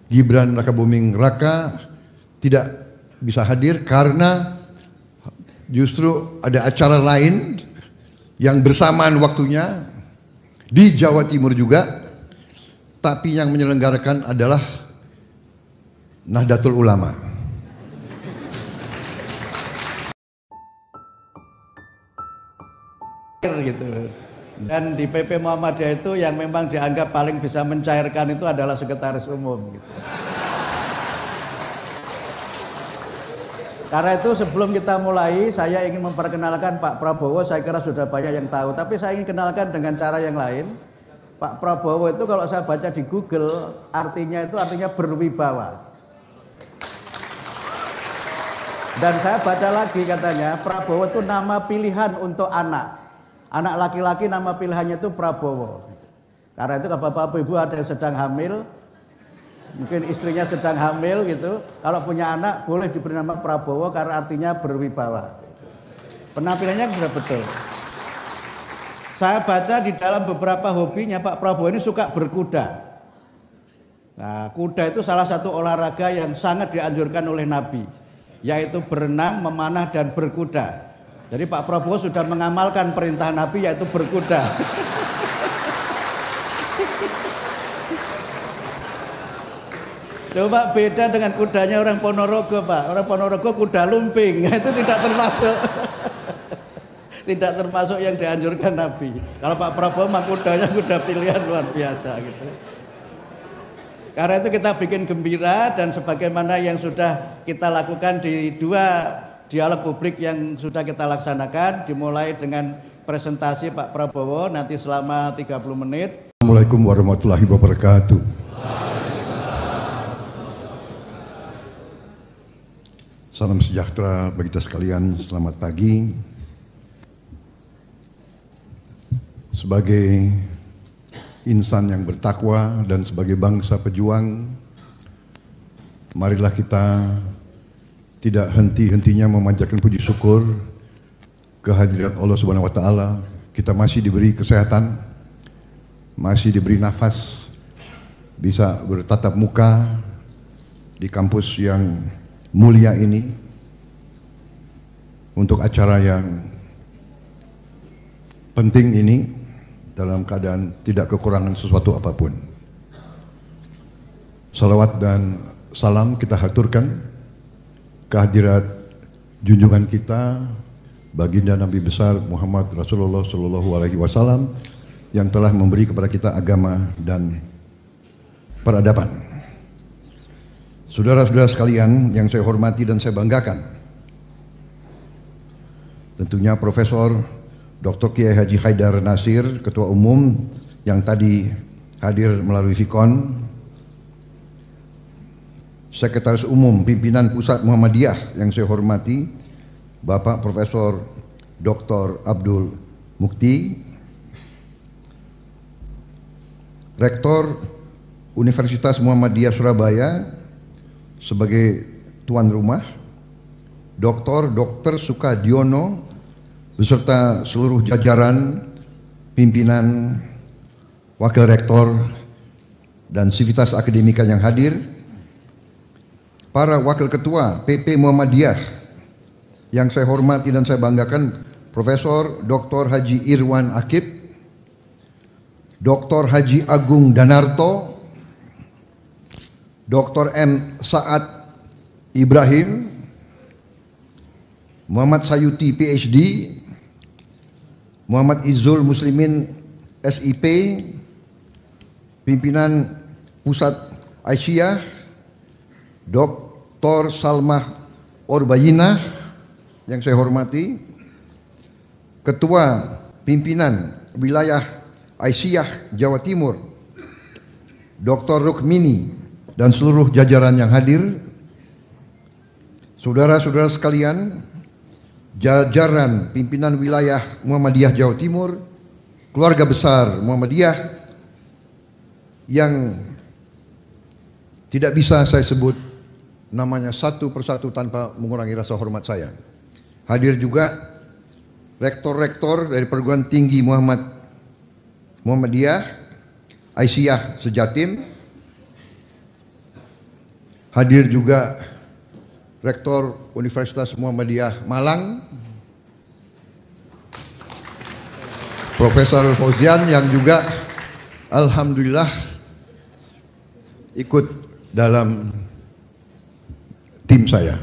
Gibran Rakabuming Raka tidak bisa hadir karena justru ada acara lain yang bersamaan waktunya di Jawa Timur juga, tapi yang menyelenggarakan adalah Nahdlatul Ulama. Gitu. Dan di PP Muhammadiyah itu yang memang dianggap paling bisa mencairkan itu adalah sekretaris umum. Gitu. Karena itu sebelum kita mulai, saya ingin memperkenalkan Pak Prabowo. Saya kira sudah banyak yang tahu, tapi saya ingin kenalkan dengan cara yang lain. Pak Prabowo itu kalau saya baca di Google, artinya berwibawa. Dan saya baca lagi katanya, Prabowo itu nama pilihan untuk anak. Anak laki-laki nama pilihannya itu Prabowo. Karena itu kalau bapak ibu ada yang sedang hamil, mungkin istrinya sedang hamil gitu, kalau punya anak boleh diberi nama Prabowo karena artinya berwibawa. Penampilannya sudah betul. Saya baca di dalam beberapa hobinya Pak Prabowo ini suka berkuda. Nah, kuda itu salah satu olahraga yang sangat dianjurkan oleh Nabi, yaitu berenang, memanah, dan berkuda. Jadi Pak Prabowo sudah mengamalkan perintah Nabi, yaitu berkuda. Coba beda dengan kudanya orang Ponorogo, Pak. Orang Ponorogo kuda lumping, itu tidak termasuk. Tidak termasuk yang dianjurkan Nabi. Kalau Pak Prabowo mah kudanya kuda pilihan luar biasa gitu. Karena itu kita bikin gembira, dan sebagaimana yang sudah kita lakukan di dua dialog publik yang sudah kita laksanakan, dimulai dengan presentasi Pak Prabowo nanti selama 30 menit. Assalamualaikum warahmatullahi wabarakatuh. Salam sejahtera bagi kita sekalian, selamat pagi. Sebagai insan yang bertakwa dan sebagai bangsa pejuang, marilah kita tidak henti-hentinya memanjatkan puji syukur kehadirat Allah Subhanahu wa taala. Kita masih diberi kesehatan, masih diberi nafas, bisa bertatap muka di kampus yang mulia ini untuk acara yang penting ini dalam keadaan tidak kekurangan sesuatu apapun. Salawat dan salam kita haturkan kehadirat junjungan kita baginda Nabi besar Muhammad Rasulullah Shallallahu Alaihi Wasallam yang telah memberi kepada kita agama dan peradaban. Saudara-saudara sekalian yang saya hormati dan saya banggakan, tentunya Profesor Dr. Kiai Haji Haidar Nasir, Ketua Umum yang tadi hadir melalui Vikon, Sekretaris Umum Pimpinan Pusat Muhammadiyah yang saya hormati, Bapak Profesor Dr. Abdul Mukti, Rektor Universitas Muhammadiyah Surabaya sebagai tuan rumah, Dr. Sukadiono beserta seluruh jajaran pimpinan, Wakil Rektor dan Sivitas Akademika yang hadir, para Wakil Ketua PP Muhammadiyah yang saya hormati dan saya banggakan, Profesor Dr. Haji Irwan Akib, Dr. Haji Agung Danarto, Dr. M. Saad Ibrahim, Muhammad Sayuti PhD, Muhammad Izzul Muslimin SIP, Pimpinan Pusat Aisyah, Dr. Salmah Orbayinah yang saya hormati, Ketua Pimpinan Wilayah Aisyah Jawa Timur, Dr. Rukmini dan seluruh jajaran yang hadir, saudara-saudara sekalian, jajaran pimpinan wilayah Muhammadiyah Jawa Timur, keluarga besar Muhammadiyah yang tidak bisa saya sebut namanya satu persatu tanpa mengurangi rasa hormat saya. Hadir juga rektor-rektor dari perguruan tinggi Muhammadiyah Aisyah Sejatim, Hadir juga Rektor Universitas Muhammadiyah Malang, Profesor Fauzian, yang juga alhamdulillah ikut dalam tim saya.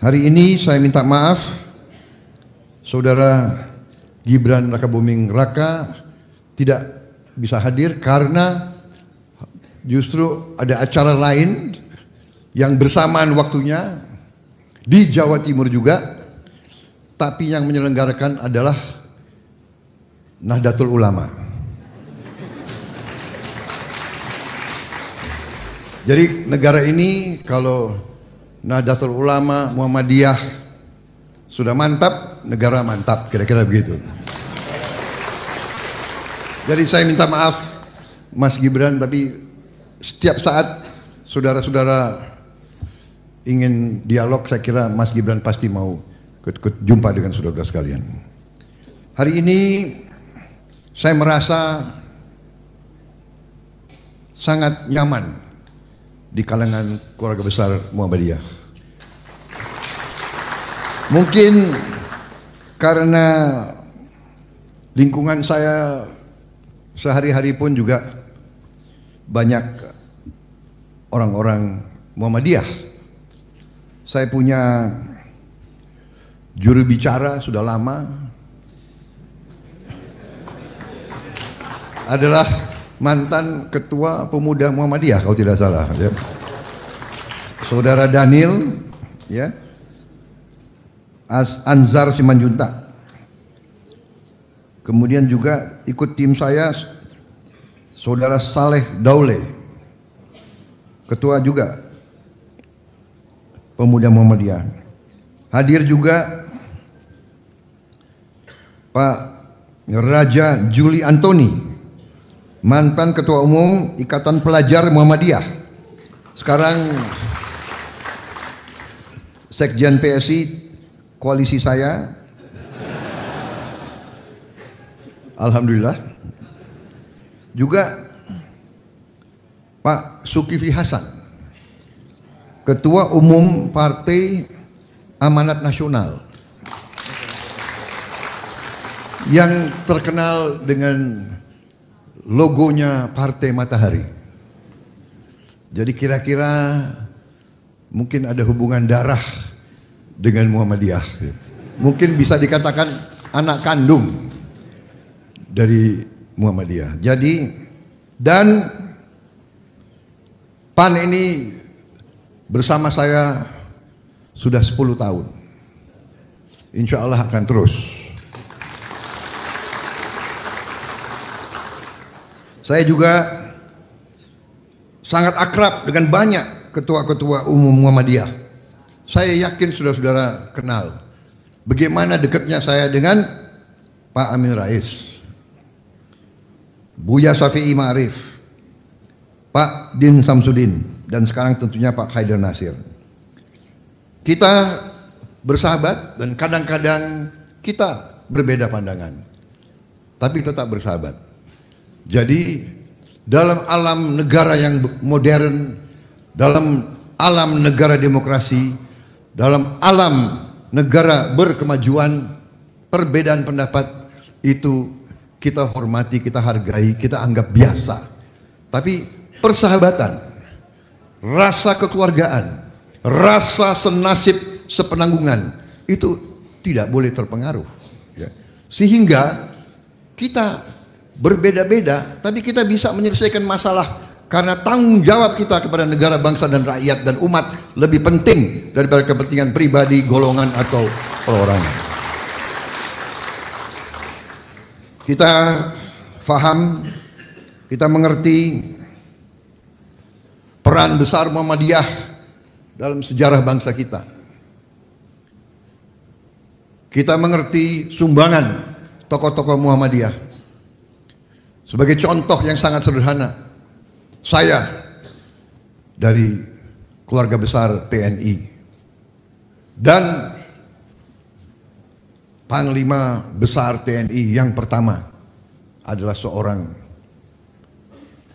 Hari ini saya minta maaf Saudara Gibran Rakabuming Raka tidak bisa hadir karena justru ada acara lain yang bersamaan waktunya di Jawa Timur juga, tapi yang menyelenggarakan adalah Nahdlatul Ulama. Jadi negara ini kalau Nahdlatul Ulama, Muhammadiyah sudah mantap, negara mantap, kira-kira begitu. Jadi saya minta maaf Mas Gibran, tapi setiap saat saudara-saudara ingin dialog, saya kira Mas Gibran pasti mau jumpa dengan saudara-saudara sekalian. Hari ini saya merasa sangat nyaman di kalangan keluarga besar Muhammadiyah. Mungkin karena lingkungan saya sehari-hari pun juga banyak orang-orang Muhammadiyah. Saya punya juru bicara sudah lama, adalah mantan ketua pemuda Muhammadiyah kalau tidak salah, ya. Saudara Daniel, ya, Anzar Simanjuntak. Kemudian juga ikut tim saya Saudara Saleh Daule, ketua juga pemuda Muhammadiyah. Hadir juga Pak Raja Juli Antoni, mantan ketua umum Ikatan Pelajar Muhammadiyah, sekarang Sekjen PSI koalisi saya. Alhamdulillah. Juga Pak Zulkifli Hasan, Ketua Umum Partai Amanat Nasional, yang terkenal dengan logonya Partai Matahari. Jadi kira-kira mungkin ada hubungan darah dengan Muhammadiyah. Mungkin bisa dikatakan anak kandung dari Muhammadiyah. Jadi, dan PAN ini bersama saya sudah 10 tahun. Insya Allah akan terus. Saya juga sangat akrab dengan banyak ketua-ketua umum Muhammadiyah. Saya yakin saudara-saudara kenal bagaimana dekatnya saya dengan Pak Amin Rais, Buya Syafi'i Ma'arif, Pak Din Samsudin, dan sekarang tentunya Pak Haidar Nasir. Kita bersahabat dan kadang-kadang kita berbeda pandangan, tapi tetap bersahabat. Jadi dalam alam negara yang modern, dalam alam negara demokrasi, dalam alam negara berkemajuan, perbedaan pendapat itu kita hormati, kita hargai, kita anggap biasa. Tapi persahabatan, rasa kekeluargaan, rasa senasib sepenanggungan itu tidak boleh terpengaruh, ya. Sehingga kita berbeda-beda, tapi kita bisa menyelesaikan masalah karena tanggung jawab kita kepada negara, bangsa, dan rakyat dan umat lebih penting daripada kepentingan pribadi, golongan, atau perorangan. Kita faham, kita mengerti peran besar Muhammadiyah dalam sejarah bangsa kita. Kita mengerti sumbangan tokoh-tokoh Muhammadiyah. Sebagai contoh yang sangat sederhana, saya dari keluarga besar TNI dan Panglima Besar TNI yang pertama adalah seorang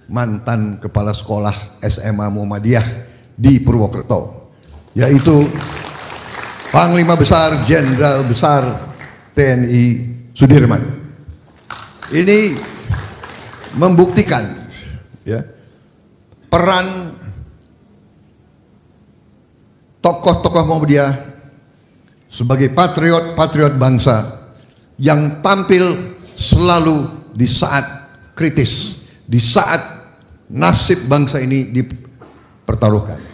mantan kepala sekolah SMA Muhammadiyah di Purwokerto, yaitu Panglima Besar Jenderal Besar TNI Sudirman. Ini membuktikan ya, peran tokoh-tokoh Muhammadiyah sebagai patriot-patriot bangsa yang tampil selalu di saat kritis, di saat nasib bangsa ini dipertaruhkan.